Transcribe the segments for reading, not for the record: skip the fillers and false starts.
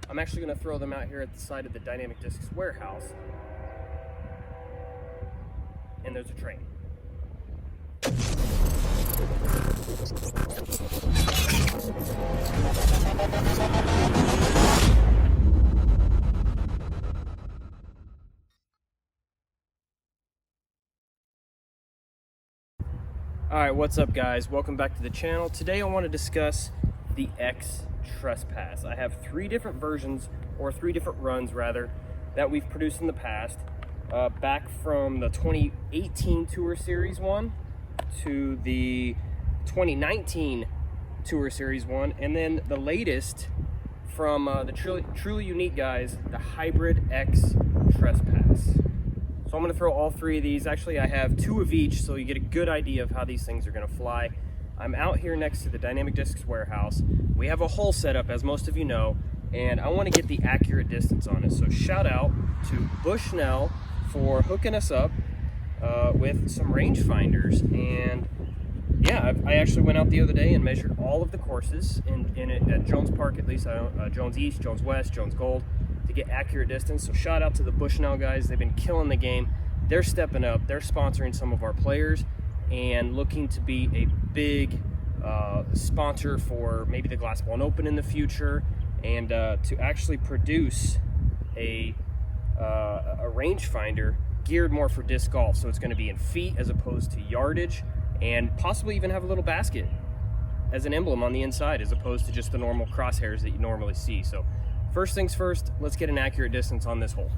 I'm actually going to throw them out here at the side of the Dynamic Discs warehouse. And there's a train. Alright, what's up guys? Welcome back to the channel. Today I want to discuss the X-Trespass. I have three different versions, or three different runs rather, that we've produced in the past. Back from the 2018 Tour Series 1 to the 2019 Tour Series 1, and then the latest from the truly unique guys, the Hybrid X-Trespass. So I'm going to throw all three of these. Actually, I have two of each, so you get a good idea of how these things are going to fly. I'm out here next to the Dynamic Discs warehouse. We have a hole set up, as most of you know, and I want to get the accurate distance on it. So shout out to Bushnell for hooking us up with some rangefinders. And yeah, I actually went out the other day and measured all of the courses at Jones Park, at least. Jones East, Jones West, Jones Gold, to get accurate distance. So shout out to the Bushnell guys. They've been killing the game. They're stepping up. They're sponsoring some of our players and looking to be a big sponsor for maybe the Glass Ball Open in the future, and to actually produce a rangefinder geared more for disc golf. So it's going to be in feet as opposed to yardage, and possibly even have a little basket as an emblem on the inside as opposed to just the normal crosshairs that you normally see. So first things first, let's get an accurate distance on this hole.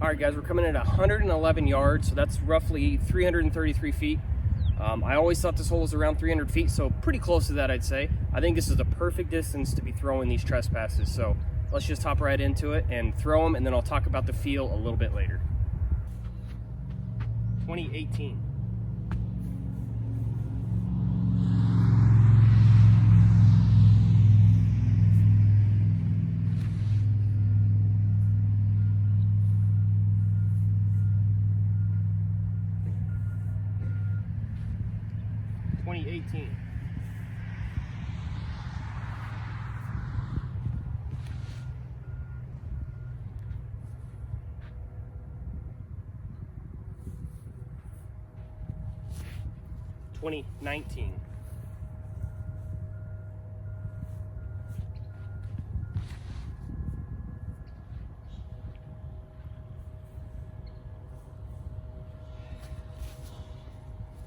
All right, guys, we're coming at 111 yards, so that's roughly 333 feet. I always thought this hole was around 300 feet, so pretty close to that, I'd say. I think this is the perfect distance to be throwing these trespasses, so let's just hop right into it and throw them, and then I'll talk about the feel a little bit later. 2018. Twenty 19.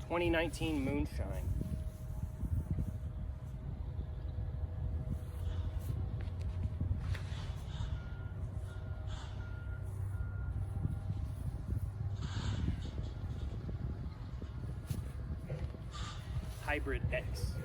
2019 Moonshine. 20X.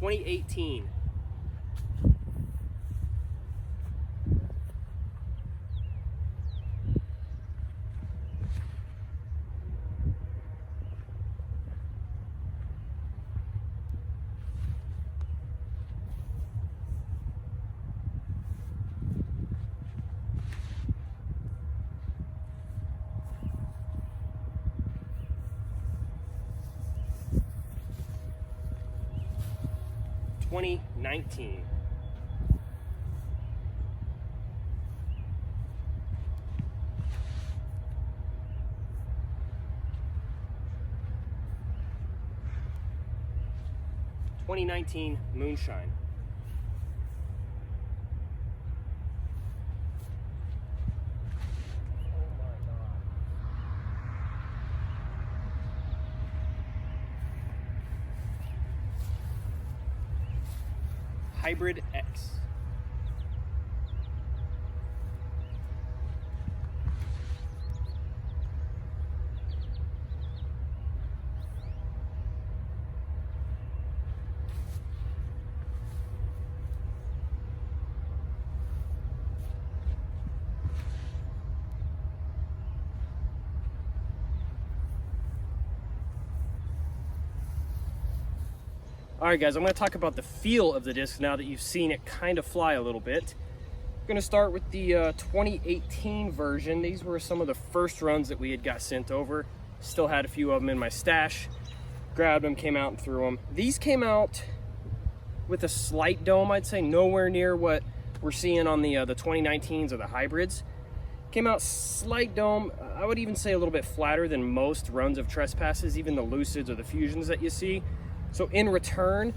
2018. 2019. 2019 Moonshine. 20X. All right, guys, I'm going to talk about the feel of the disc now that you've seen it kind of fly a little bit. I'm going to start with the 2018 version. These were some of the first runs that we had got sent over. Still had a few of them in my stash. Grabbed them, came out and threw them. These came out with a slight dome, I'd say, nowhere near what we're seeing on the 2019s or the hybrids. Came out slight dome. I would even say a little bit flatter than most runs of Trespasses, even the Lucids or the Fusions that you see. So in return,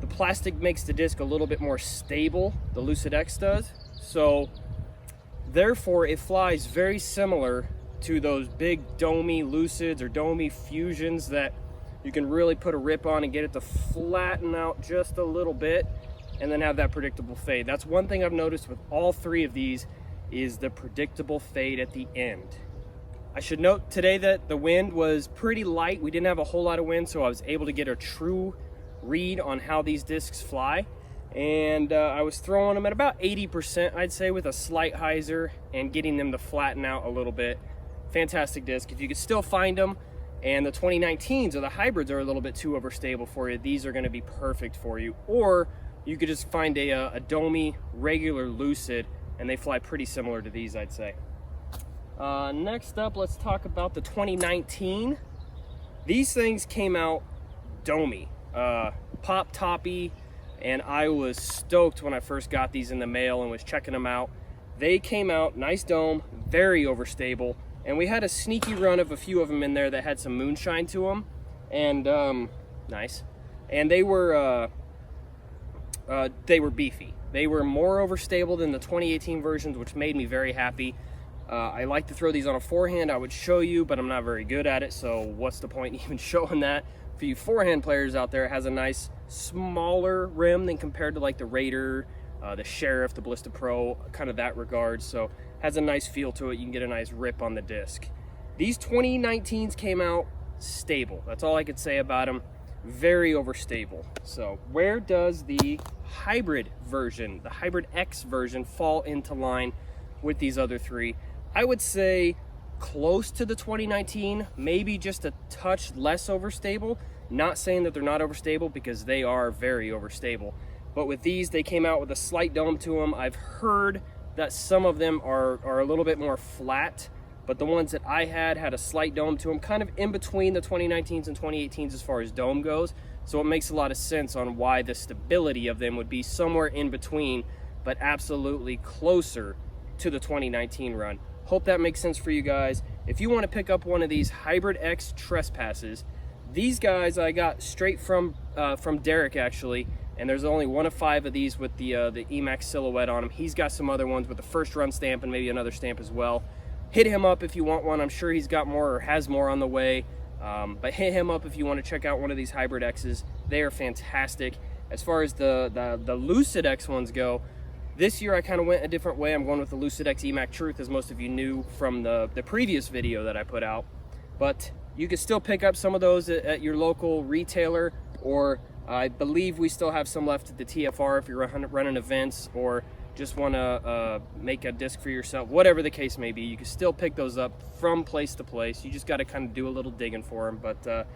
the plastic makes the disc a little bit more stable, the Lucid-X does. So therefore it flies very similar to those big domey Lucids or domey Fusions that you can really put a rip on and get it to flatten out just a little bit and then have that predictable fade. That's one thing I've noticed with all three of these is the predictable fade at the end. I should note today that the wind was pretty light. We didn't have a whole lot of wind, so I was able to get a true read on how these discs fly. And I was throwing them at about 80%, I'd say, with a slight hyzer and getting them to flatten out a little bit. Fantastic disc. If you could still find them, and the 2019s or the hybrids are a little bit too overstable for you, these are going to be perfect for you. Or you could just find a domey regular Lucid, and they fly pretty similar to these, I'd say. Next up, let's talk about the 2019. These things came out domey, pop toppy, and I was stoked when I first got these in the mail and was checking them out. They came out nice dome, very overstable, and we had a sneaky run of a few of them in there that had some moonshine to them, and nice. And they were beefy. They were more overstable than the 2018 versions, which made me very happy. I like to throw these on a forehand. I would show you, but I'm not very good at it, so what's the point in even showing that? For you forehand players out there, it has a nice smaller rim than compared to like the Raider, the Sheriff, the Ballista Pro, kind of that regard. So has a nice feel to it. You can get a nice rip on the disc. These 2019s came out stable. That's all I could say about them. Very overstable. So where does the hybrid version, the Hybrid X version, fall into line with these other three? I would say close to the 2019, maybe just a touch less overstable. Not saying that they're not overstable, because they are very overstable. But with these, they came out with a slight dome to them. I've heard that some of them are a little bit more flat, but the ones that I had a slight dome to them, kind of in between the 2019s and 2018s as far as dome goes. So it makes a lot of sense on why the stability of them would be somewhere in between, but absolutely closer to the 2019 run. Hope that makes sense for you guys. If you want to pick up one of these Hybrid X Trespasses, these guys I got straight from Derek actually, and there's only one of 5 of these with the EMac silhouette on them. He's got some other ones with the first run stamp and maybe another stamp as well. Hit him up if you want one. I'm sure he's got more or has more on the way. But hit him up if you want to check out one of these Hybrid X's. They are fantastic. As far as the Lucid-X ones go, this year I kind of went a different way. I'm going with the Lucid-X EMac Truth, as most of you knew from the previous video that I put out. But you can still pick up some of those at your local retailer, or I believe we still have some left at the TFR if you're running events or just want to make a disc for yourself. Whatever the case may be, you can still pick those up from place to place. You just got to kind of do a little digging for them. But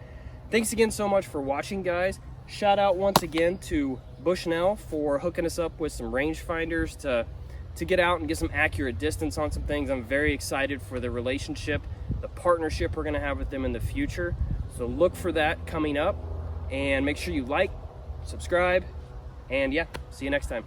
thanks again so much for watching, guys. Shout out once again to Bushnell for hooking us up with some rangefinders to get out and get some accurate distance on some things. I'm very excited for the relationship, the partnership we're going to have with them in the future. So look for that coming up, and make sure you like, subscribe, and yeah, see you next time.